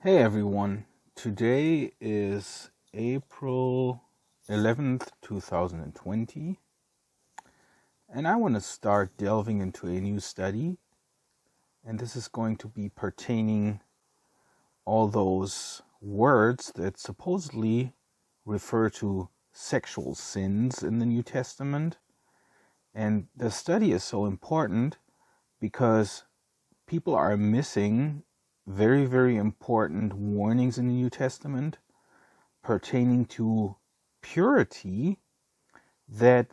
Hey everyone, today is April 11th, 2020, and I want to start delving into a new study, and this is going to be pertaining all those words that supposedly refer to sexual sins in the New Testament. And the study is so important because people are missing very, very important warnings in the New Testament pertaining to purity that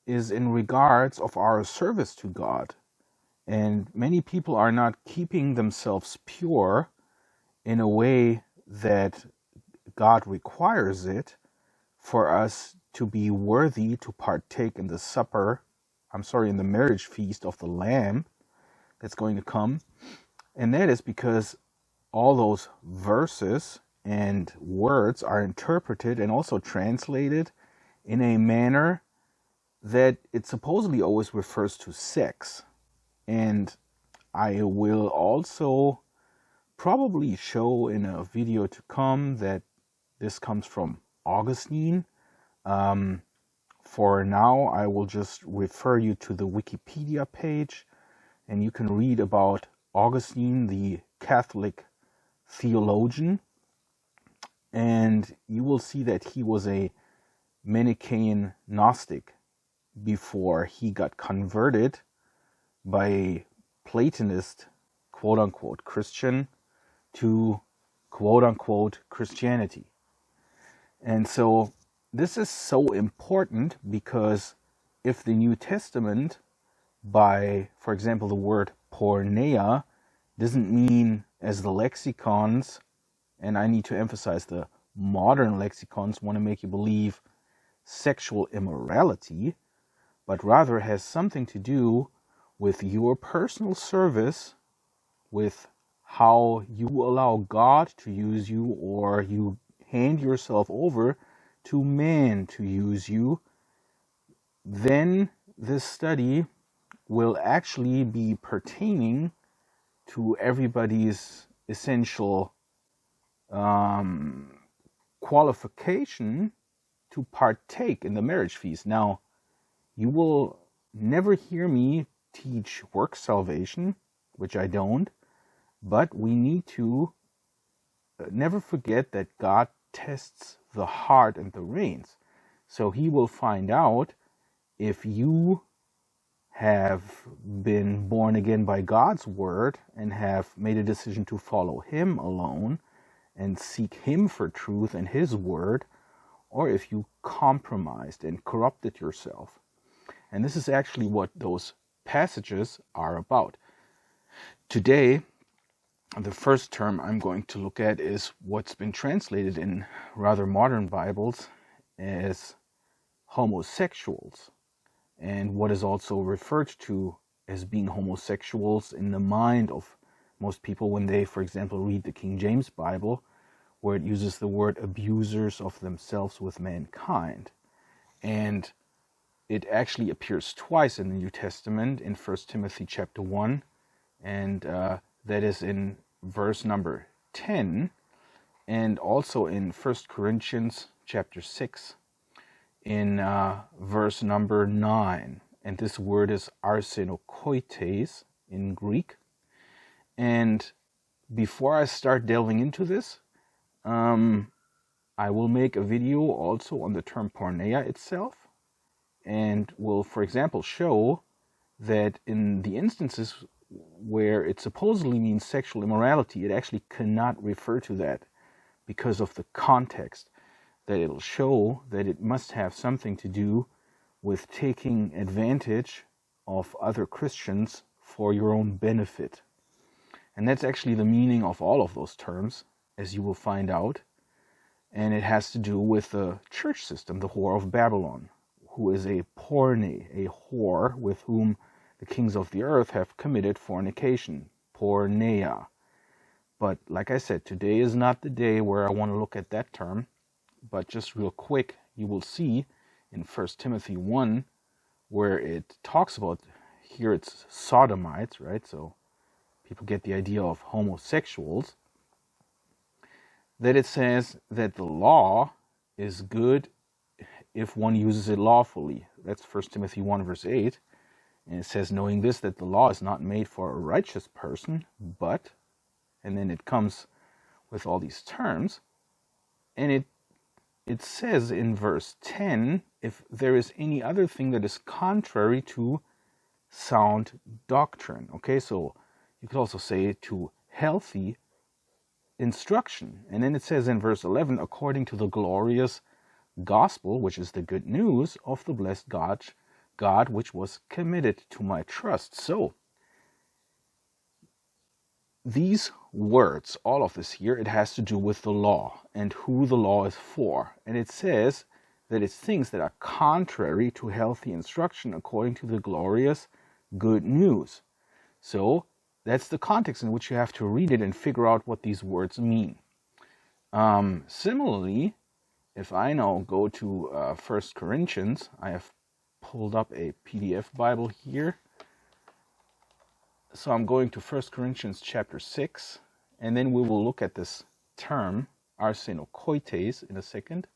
is in regards of our service to God. And many people are not keeping themselves pure in a way that God requires it for us to be worthy to partake in in the marriage feast of the Lamb that's going to come. And that is because all those verses and words are interpreted and also translated in a manner that it supposedly always refers to sex. And I will also probably show in a video to come that this comes from Augustine. For now, I will just refer you to the Wikipedia page, and you can read about Augustine, the Catholic theologian, and you will see that he was a Manichaean Gnostic before he got converted by a Platonist, quote-unquote, Christian to quote-unquote Christianity. And so this is so important because if the New Testament, by, for example, the word porneia, doesn't mean, as the lexicons, and I need to emphasize the modern lexicons want to make you believe, sexual immorality, but rather has something to do with your personal service, with how you allow God to use you, or you hand yourself over to man to use you, then this study will actually be pertaining to everybody's essential qualification to partake in the marriage feast. Now, you will never hear me teach work salvation, which I don't, but we need to never forget that God tests the heart and the reins. So he will find out if you have been born again by God's word and have made a decision to follow him alone and seek him for truth and his word, or if you compromised and corrupted yourself. And this is actually what those passages are about. Today, the first term I'm going to look at is what's been translated in rather modern Bibles as homosexuals, and what is also referred to as being homosexuals in the mind of most people when they, for example, read the King James Bible, where it uses the word abusers of themselves with mankind. And it actually appears twice in the New Testament, in 1 Timothy chapter 1, and that is in verse number 10, and also in 1 Corinthians chapter 6, in verse number 9. And this word is Arsenokoiteis in Greek. And before I start delving into this, I will make a video also on the term porneia itself, and will, for example, show that in the instances where it supposedly means sexual immorality, it actually cannot refer to that because of the context, that it'll show that it must have something to do with taking advantage of other Christians for your own benefit. And that's actually the meaning of all of those terms, as you will find out. And it has to do with the church system, the whore of Babylon, who is a porne, a whore with whom the kings of the earth have committed fornication, porneia. But like I said, today is not the day where I want to look at that term. But just real quick, you will see in 1 Timothy 1, where it talks about, here it's sodomites, right? So people get the idea of homosexuals. that it says that the law is good if one uses it lawfully. That's 1 Timothy 1 verse 8. And it says, knowing this, that the law is not made for a righteous person, but, and then it comes with all these terms, and it says in verse 10, if there is any other thing that is contrary to sound doctrine. Okay, so you could also say to healthy instruction. And then it says in verse 11, according to the glorious gospel, which is the good news of the blessed God which was committed to my trust. So these words, all of this here, it has to do with the law and who the law is for. And it says that it's things that are contrary to healthy instruction according to the glorious good news. So that's the context in which you have to read it and figure out what these words mean. Similarly, if I now go to 1 Corinthians, I have pulled up a PDF Bible here. So I'm going to 1 Corinthians chapter 6, and then we will look at this term, Arsenokoiteis, in a second.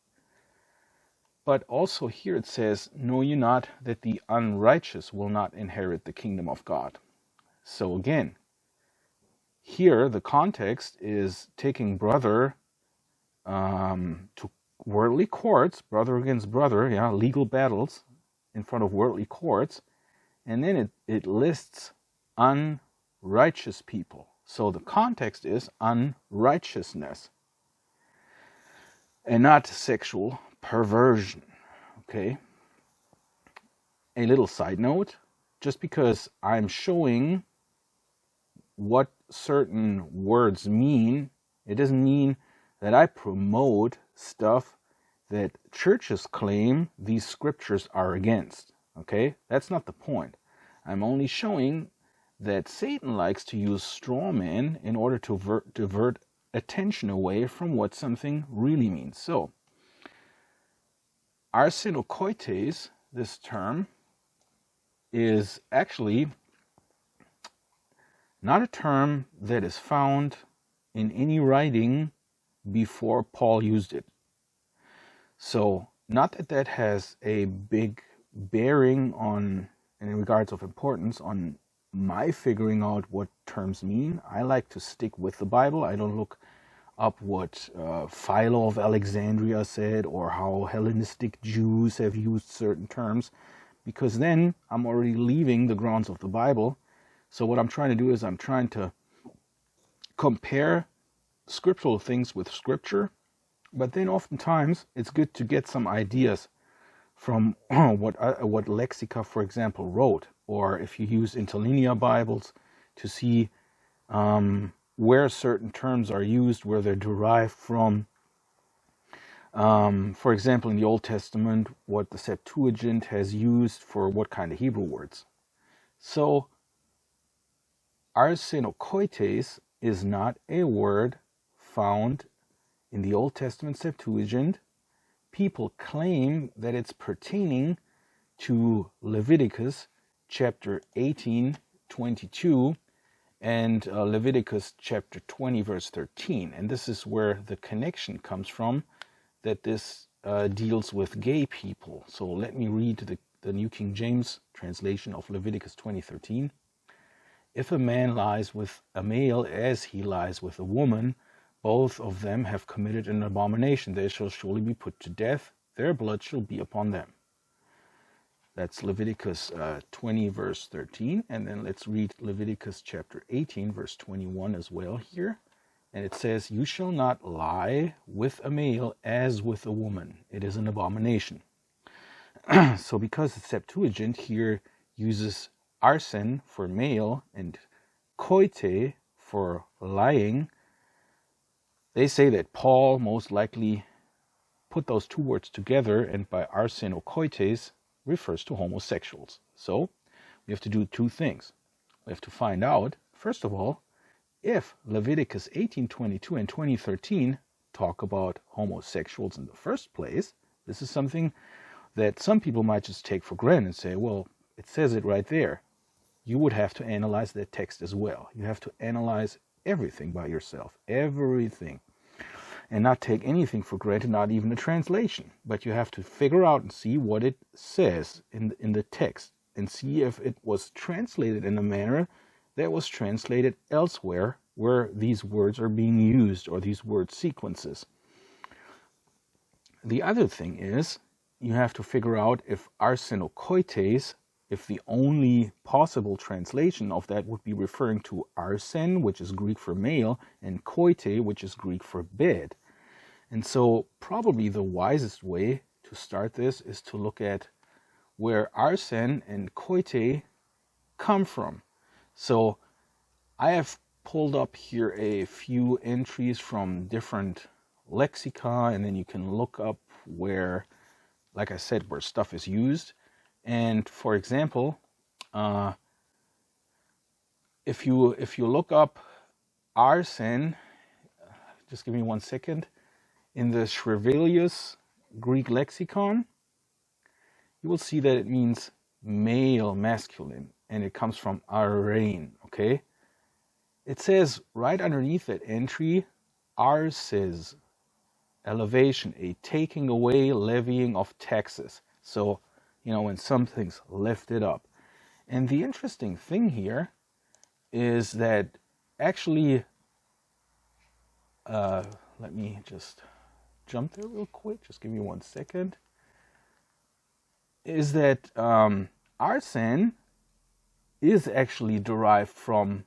But also here it says, know ye not that the unrighteous will not inherit the kingdom of God. So again, here the context is taking brother to worldly courts, brother against brother, legal battles in front of worldly courts, and then it lists unrighteous people. So the context is unrighteousness and not sexual perversion. Okay. A little side note, just because I'm showing what certain words mean, it doesn't mean that I promote stuff that churches claim these scriptures are against. Okay? That's not the point. I'm only showing that Satan likes to use straw men in order to divert attention away from what something really means. So, Arsenokoiteis, this term, is actually not a term that is found in any writing before Paul used it. So, not that that has a big bearing on, in regards of importance, on my figuring out what terms mean. I like to stick with the Bible. I don't look up what Philo of Alexandria said or how Hellenistic Jews have used certain terms, because then I'm already leaving the grounds of the Bible. So what I'm trying to do is I'm trying to compare scriptural things with scripture, but then oftentimes it's good to get some ideas from what Lexica, for example, wrote, or if you use interlinear Bibles, to see where certain terms are used, where they're derived from. For example, in the Old Testament, what the Septuagint has used for what kind of Hebrew words. So, Arsenokoiteis is not a word found in the Old Testament Septuagint. People claim that it's pertaining to Leviticus chapter 18:22 and Leviticus chapter 20 verse 13. And this is where the connection comes from, that this deals with gay people. So let me read the New King James translation of Leviticus 20:13. If a man lies with a male as he lies with a woman, both of them have committed an abomination. They shall surely be put to death. Their blood shall be upon them. That's Leviticus 20 verse 13. And then let's read Leviticus chapter 18 verse 21 as well here. And it says, you shall not lie with a male as with a woman. It is an abomination. So because the Septuagint here uses arsen for male and koite for lying, they say that Paul most likely put those two words together, and by arsenokoiteis refers to homosexuals. So we have to do two things. We have to find out, first of all, if Leviticus 18:22 and 20:13 talk about homosexuals in the first place. This is something that some people might just take for granted and say, well, it says it right there. You would have to analyze that text as well. You have to analyze everything by yourself, everything. and not take anything for granted, not even a translation. But you have to figure out and see what it says in the text, and see if it was translated in a manner that was translated elsewhere where these words are being used, or these word sequences. The other thing is, you have to figure out if Arsenokoiteis, if the only possible translation of that would be referring to arsen, which is Greek for male, and koite, which is Greek for bed. And so probably the wisest way to start this is to look at where arsen and koite come from. So I have pulled up here a few entries from different lexica, and then you can look up where, like I said, where stuff is used. And for example, if you look up arsen, just give me 1 second, in the Shrevelius Greek lexicon, you will see that it means male, masculine, and it comes from arsen, okay? It says right underneath that entry, arses, elevation, a taking away, levying of taxes. So, you know, when something's lifted up. And the interesting thing here is that actually, let me just jump there real quick, just give me 1 second, is that arsen is actually derived from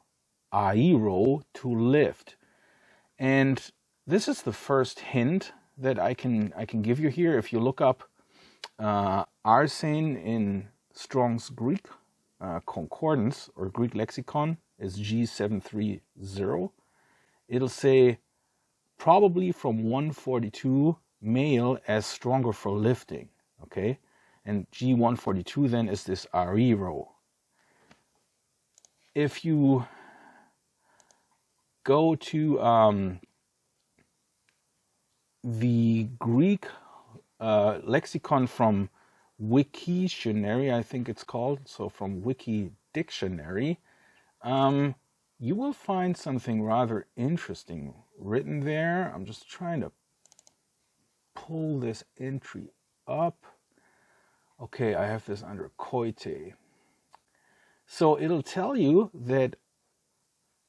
airo, to lift. And this is the first hint that I can give you here. If you look up arsen in Strong's Greek concordance, or Greek lexicon, is G730, it'll say probably from 142 male as stronger for lifting, okay? And G142 then is this airo. If you go to the Greek lexicon from Wikidictionary, I think it's called, so from Wikidictionary, you will find something rather interesting written there. I'm just trying to pull this entry up. Okay, I have this under koite. So it'll tell you that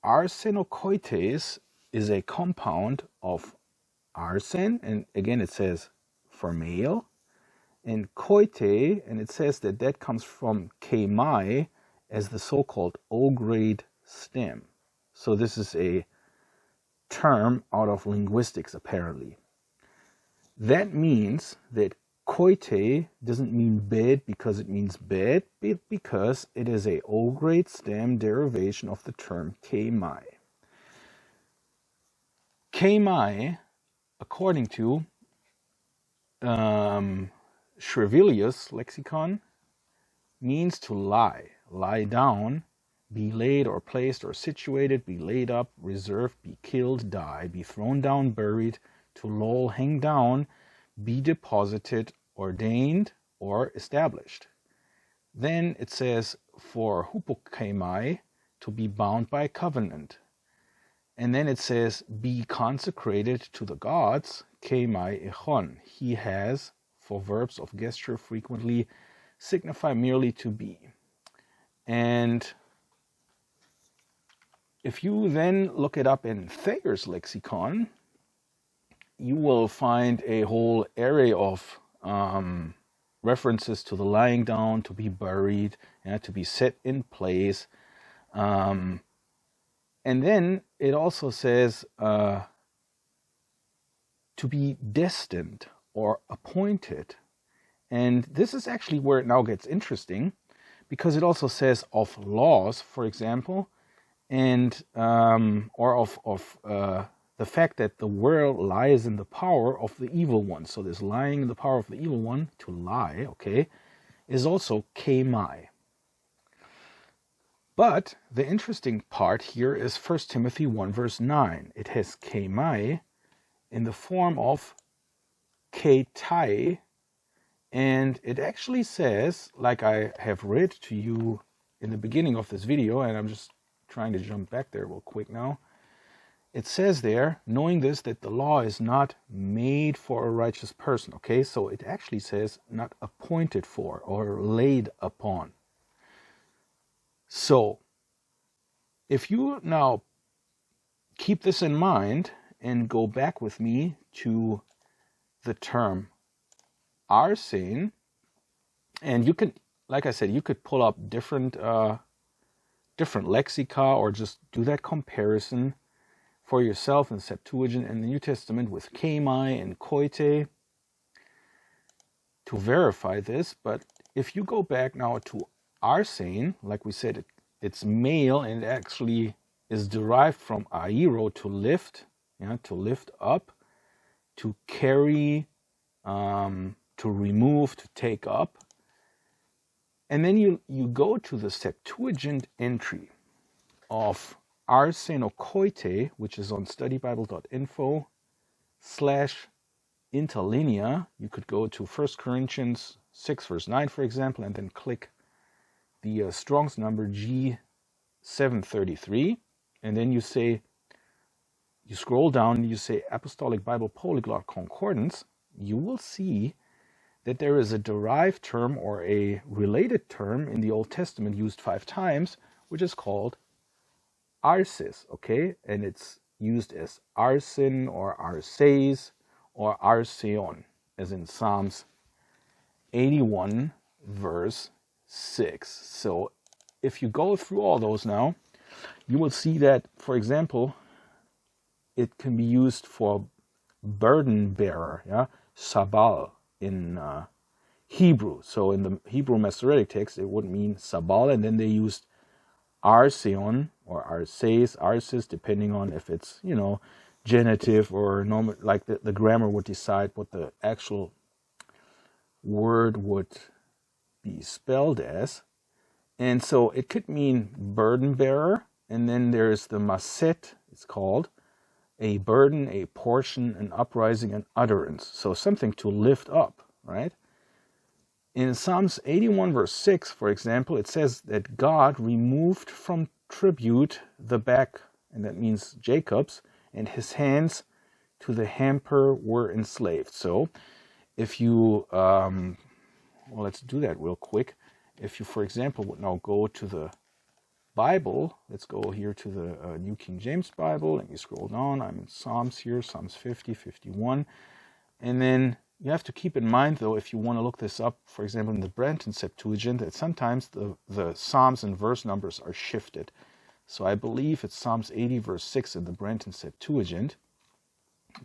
Arsenokoiteis is a compound of arsen, and again it says for male, and koite, and it says that that comes from kemai as the so-called O-grade stem. So this is a term out of linguistics apparently. That means that koite doesn't mean bed because it means bed, but because it is a O-grade stem derivation of the term kemai. Kemai, according to Shrevelius lexicon, means to lie down, be laid or placed or situated, be laid up, reserved, be killed, die, be thrown down, buried, to loll, hang down, be deposited, ordained, or established. Then it says for hupokemai, to be bound by covenant. And then it says, be consecrated to the gods, kemai echon. He has, for verbs of gesture frequently signify merely to be. And if you then look it up in Thayer's lexicon, you will find a whole array of references to the lying down, to be buried, to be set in place. And then it also says to be destined or appointed. And this is actually where it now gets interesting, because it also says of laws, for example, and or of the fact that the world lies in the power of the evil one. So this lying in the power of the evil one, to lie, okay, is also kemai. But the interesting part here is 1 Timothy 1 verse 9. It has kemai in the form of koite, and it actually says, like I have read to you in the beginning of this video, and I'm just trying to jump back there real quick now. it says there, knowing this, that the law is not made for a righteous person. Okay, so it actually says not appointed for or laid upon. So if you now keep this in mind and go back with me to the term arsen, and you can, like I said, you could pull up different lexica or just do that comparison for yourself in Septuagint and the New Testament with koite and koite to verify this. But if you go back now to arsen, like we said, it's male, and it actually is derived from airo, to lift, to lift up, to carry, to remove, to take up. And then you go to the Septuagint entry of Arsenokoiteis, which is on studybible.info/interlinear. You could go to 1.Corinthians 6 verse 9, for example, and then click the Strong's number G733, and then you scroll down and you say Apostolic Bible Polyglot Concordance. You will see that there is a derived term or a related term in the Old Testament used 5 times, which is called arsis, okay? And it's used as arsen or arses or arseon, as in Psalms 81 verse 6. So if you go through all those now, you will see that, for example, it can be used for burden bearer, sabal in Hebrew. So in the Hebrew Masoretic text, it would mean sabal, and then they used arseon or arses, arsis, depending on if it's, genitive or normal, like the grammar would decide what the actual word would be spelled as. And so it could mean burden bearer, and then there's the maset, it's called, a burden, a portion, an uprising, an utterance. So something to lift up, right? In Psalms 81 verse 6, for example, it says that God removed from tribute the back, and that means Jacob's, and his hands to the hamper were enslaved. So if you, let's do that real quick. If you, for example, would now go to the Bible, let's go here to the New King James Bible, and you scroll down. I'm in Psalms here, Psalms 50, 51. And then you have to keep in mind, though, if you want to look this up, for example, in the Brenton Septuagint, that sometimes the Psalms and verse numbers are shifted. So I believe it's Psalms 80 verse 6 in the Brenton Septuagint,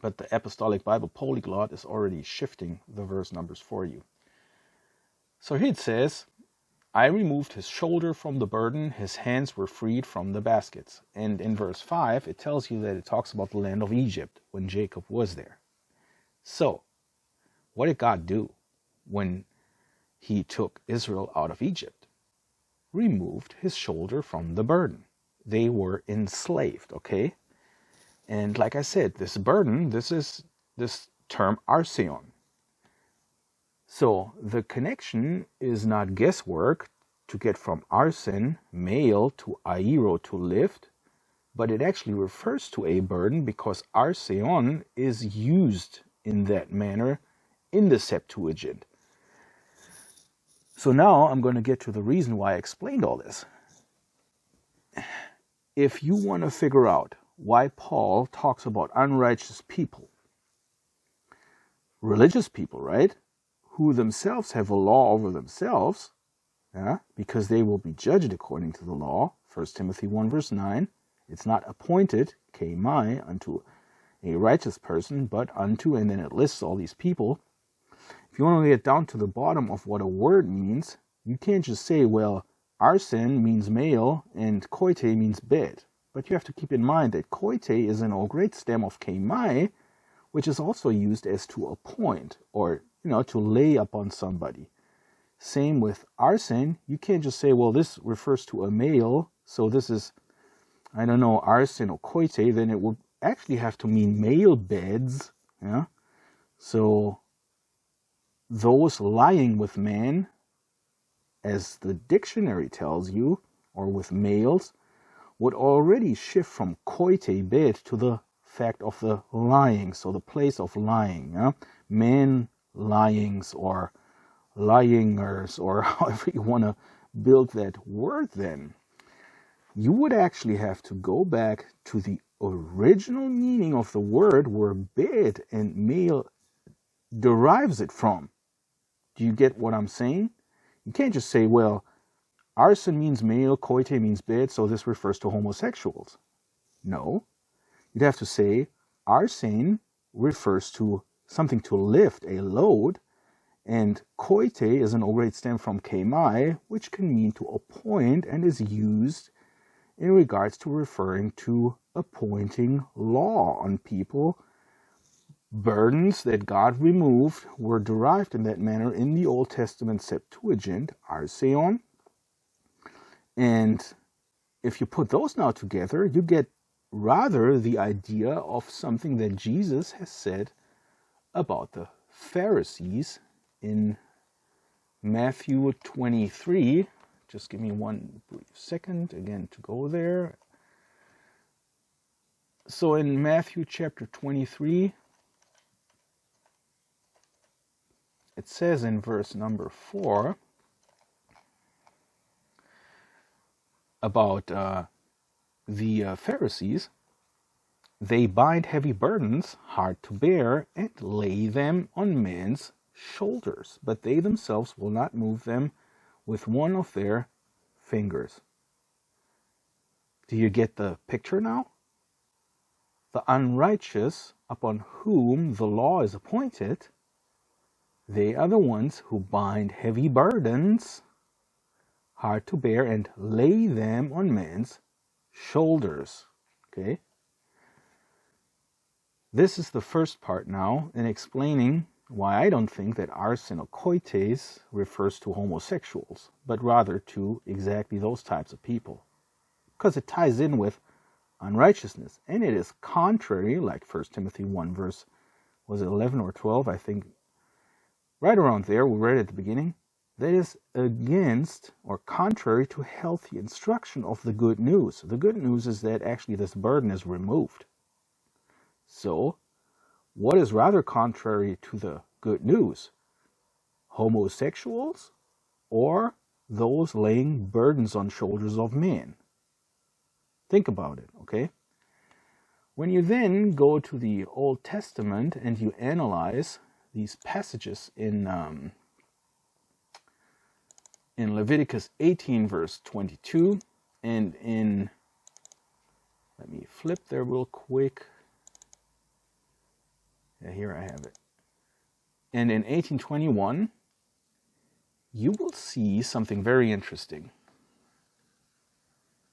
but the Apostolic Bible Polyglot is already shifting the verse numbers for you. So here it says, I removed his shoulder from the burden, his hands were freed from the baskets. And in verse 5, it tells you that it talks about the land of Egypt when Jacob was there. So, what did God do when he took Israel out of Egypt? Removed his shoulder from the burden. They were enslaved, okay? And like I said, this burden, this is this term arseon. So the connection is not guesswork to get from arsen, male, to airo, to lift, but it actually refers to a burden because arseon is used in that manner in the Septuagint. So now I'm going to get to the reason why I explained all this. If you want to figure out why Paul talks about unrighteous people, religious people, right, who themselves have a law over themselves, because they will be judged according to the law, 1 Timothy 1 verse 9, it's not appointed, koite, unto a righteous person, but unto, and then it lists all these people. If you want to get down to the bottom of what a word means, you can't just say, well, arsen means male and koite means bed. But you have to keep in mind that koite is an Old Greek stem of koite, which is also used as to appoint or, to lay upon somebody. Same with arsen. You can't just say, well, this refers to a male, so this is, Arsenokoiteis, then it would actually have to mean male beds. So those lying with man, as the dictionary tells you, or with males, would already shift from koite, bed, to the fact of the lying, so the place of lying. Man lyings or lyingers, or however you want to build that word then. You would actually have to go back to the original meaning of the word where bed and male derives it from. Do you get what I'm saying? You can't just say, well, arsen means male, koite means bed, so this refers to homosexuals. No. You'd have to say arsen refers to something to lift, a load, and koite is an old stem from kemai, which can mean to appoint and is used in regards to referring to appointing law on people. Burdens that God removed were derived in that manner in the Old Testament Septuagint, arseon. And if you put those now together, you get rather the idea of something that Jesus has said about the Pharisees in Matthew 23. Just give me one brief second again to go there. So in Matthew chapter 23, it says in verse number 4 about the Pharisees. They bind heavy burdens, hard to bear, and lay them on men's shoulders, but they themselves will not move them with one of their fingers. Do you get the picture now? The unrighteous upon whom the law is appointed, they are the ones who bind heavy burdens, hard to bear, and lay them on men's shoulders. Okay? This is the first part now in explaining why I don't think that Arsenokoiteis refers to homosexuals, but rather to exactly those types of people. Because it ties in with unrighteousness, and it is contrary, like 1 Timothy 1 verse, was it 11 or 12, I think, right around there, we read at the beginning, that is against or contrary to healthy instruction of the good news. The good news is that actually this burden is removed. So, what is rather contrary to the good news? Homosexuals or those laying burdens on shoulders of men? Think about it, okay? When you then go to the Old Testament and you analyze these passages in Leviticus 18 verse 22 and in, let me flip there real quick. Yeah, here I have it. And in 18:21, you will see something very interesting.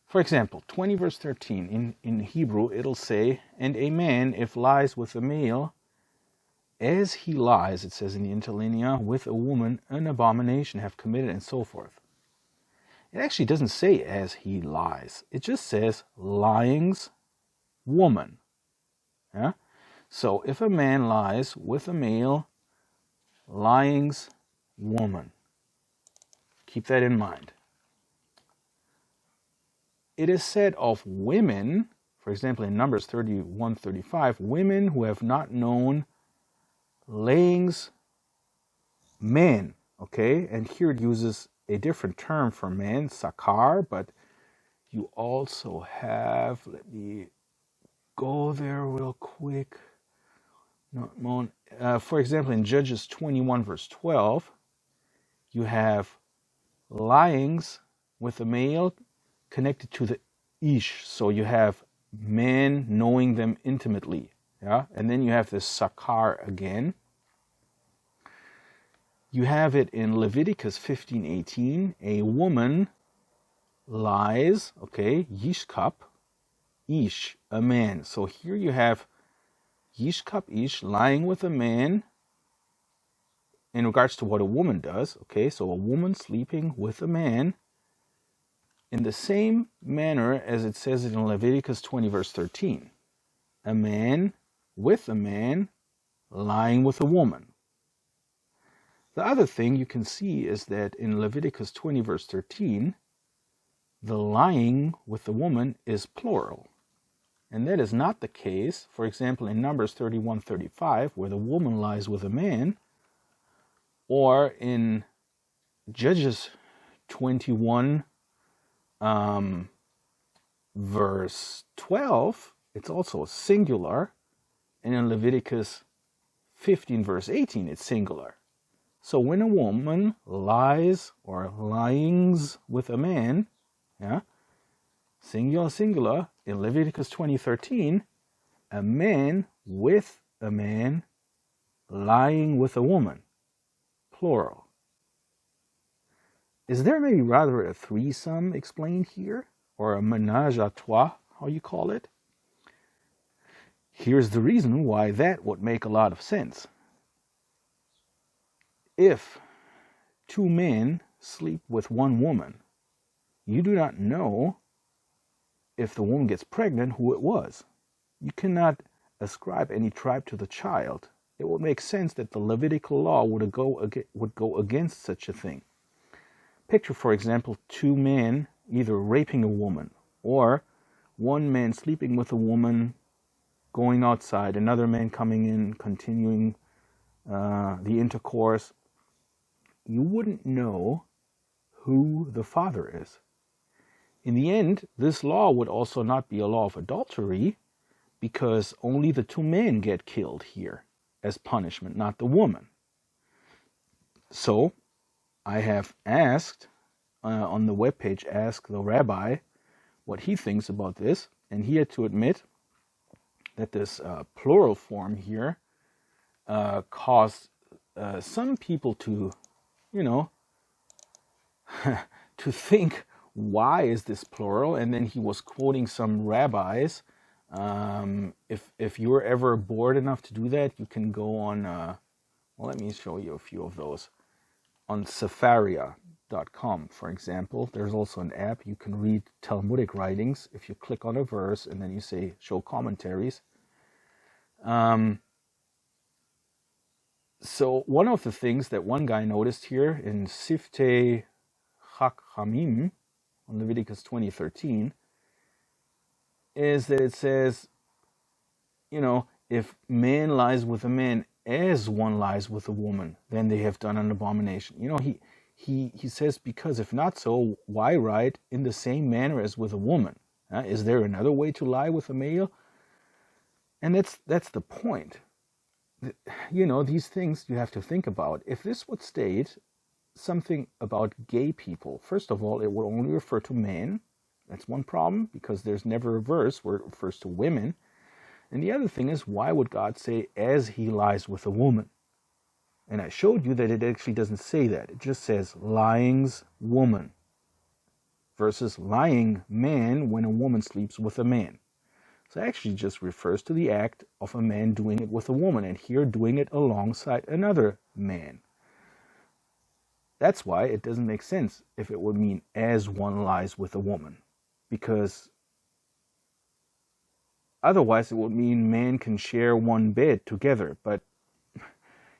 For example, 20 verse 13, in Hebrew, it'll say, and a man, if lies with a male, as he lies, it says in the interlinear, with a woman, an abomination have committed, and so forth. It actually doesn't say as he lies. It just says lyings woman. Yeah? So if a man lies with a male, lyings woman. Keep that in mind. It is said of women, for example in Numbers 31:35, women who have not known layings men. Okay, and here it uses a different term for men, sakar, but you also have, let me go there real quick. For example, in Judges 21 verse 12, you have lyings with a male connected to the ish. So you have men knowing them intimately. Yeah, and then you have this sakar again. You have it in Leviticus 15:18. A woman lies, okay, yishkap, ish, a man. So here you have yishkap ish, lying with a man in regards to what a woman does. Okay, so a woman sleeping with a man in the same manner as it says it in Leviticus 20 verse 13. A man with a man lying with a woman. The other thing you can see is that in Leviticus 20 verse 13, the lying with the woman is plural. And that is not the case, for example, in Numbers 31:35, where the woman lies with a man, or in Judges 21, verse 12, it's also singular, and in Leviticus 15, verse 18, it's singular. So when a woman lies or lyings with a man, yeah, singular, singular, in Leviticus 20:13, a man with a man lying with a woman, plural. Is there maybe rather a threesome explained here? Or a ménage à trois, how you call it? Here's the reason why that would make a lot of sense. If two men sleep with one woman, you do not know if the woman gets pregnant who it was. You cannot ascribe any tribe to the child. It would make sense that the Levitical law would go against such a thing. Picture, for example, two men either raping a woman, or one man sleeping with a woman, going outside, another man coming in, continuing the intercourse. You wouldn't know who the father is. In the end, this law would also not be a law of adultery, because only the two men get killed here as punishment, not the woman. So I have asked on the webpage, Ask the Rabbi, what he thinks about this, and he had to admit that this plural form here caused some people to, to think, why is this plural? And then he was quoting some rabbis. If you're ever bored enough to do that, you can go on, well, let me show you a few of those. On Sefaria.com, for example, there's also an app. You can read Talmudic writings if you click on a verse and then you say show commentaries. So one of the things that one guy noticed here in Siftei Chachamim on Leviticus 20:13 is that it says, if man lies with a man as one lies with a woman, then they have done an abomination. He says, because if not so, why write in the same manner as with a woman? Is there another way to lie with a male? And that's the point. These things you have to think about. If this would state something about gay people, first of all, it would only refer to men. That's one problem, because there's never a verse where it refers to women. And the other thing is, why would God say, as he lies with a woman? And I showed you that it actually doesn't say that. It just says, lyings woman, versus lying man when a woman sleeps with a man. So it actually just refers to the act of a man doing it with a woman, and here doing it alongside another man. That's why it doesn't make sense if it would mean as one lies with a woman, because otherwise it would mean man can share one bed together. But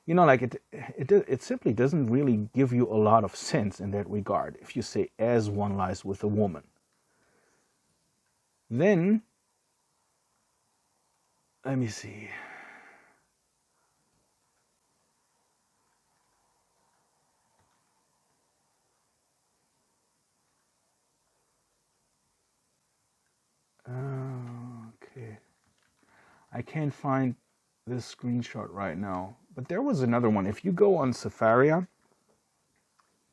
it simply doesn't really give you a lot of sense in that regard if you say as one lies with a woman. Then let me see. Okay. I can't find this screenshot right now, but there was another one. If you go on Sefaria,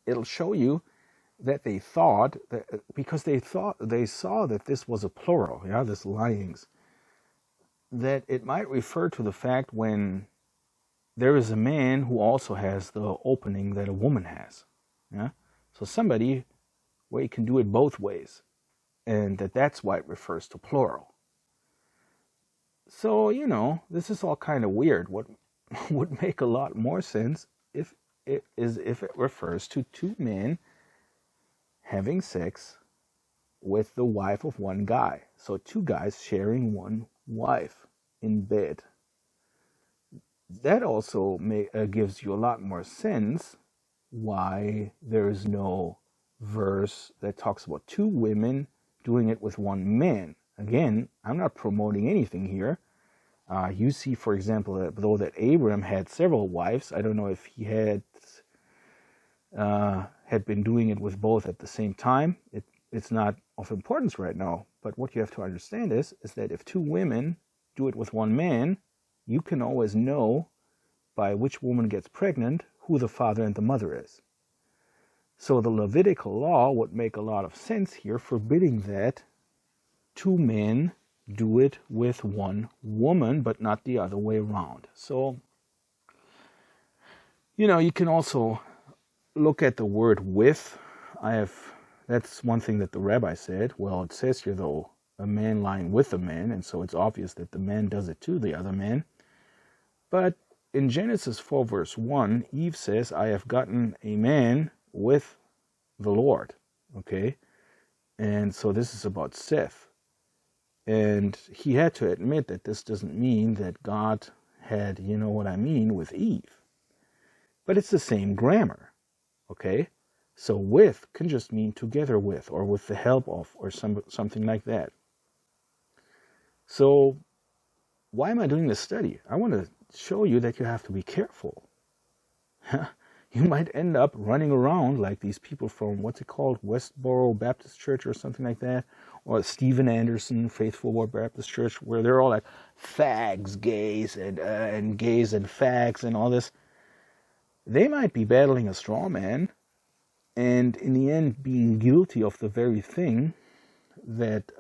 it'll show you that they thought that, because they saw that this was a plural, this lyings, that it might refer to the fact when there is a man who also has the opening that a woman has. So somebody where you can do it both ways, and that's why it refers to plural. So, this is all kind of weird. What would make a lot more sense if it refers to two men having sex with the wife of one guy. So two guys sharing one wife in bed. That also gives you a lot more sense why there is no verse that talks about 2 women doing it with 1 man. Again, I'm not promoting anything here. You see, for example, that though that Abram had several wives, I don't know if he had been doing it with both at the same time. It's not of importance right now. But what you have to understand is that if 2 women do it with 1 man, you can always know by which woman gets pregnant who the father and the mother is. So the Levitical law would make a lot of sense here, forbidding that 2 men do it with 1 woman, but not the other way around. So, you can also look at the word with. That's one thing that the rabbi said. Well, it says here, though, a man lying with a man, and so it's obvious that the man does it to the other man. But in Genesis 4, verse 1, Eve says, I have gotten a man with the Lord. Okay? And so this is about Seth. And he had to admit that this doesn't mean that God had, with Eve. But it's the same grammar. Okay? So with can just mean together with, or with the help of, or something like that. So why am I doing this study? I want to show you that you have to be careful. You might end up running around like these people from, what's it called, Westboro Baptist Church or something like that, or Stephen Anderson Faithful Word Baptist Church, where they're all like fags, gays, and gays and fags and all this. They might be battling a straw man, and in the end being guilty of the very thing that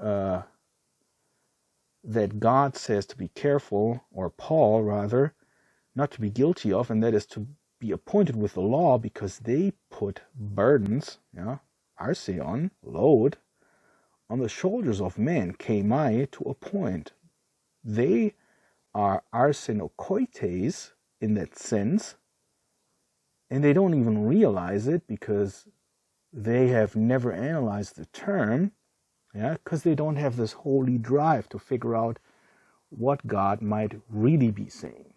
God says to be careful, or Paul rather, not to be guilty of, and that is to be appointed with the law, because they put burdens, arsen, load, on the shoulders of men, kemai, to appoint. They are Arsenokoiteis in that sense, and they don't even realize it because they have never analyzed the term, because they don't have this holy drive to figure out what God might really be saying.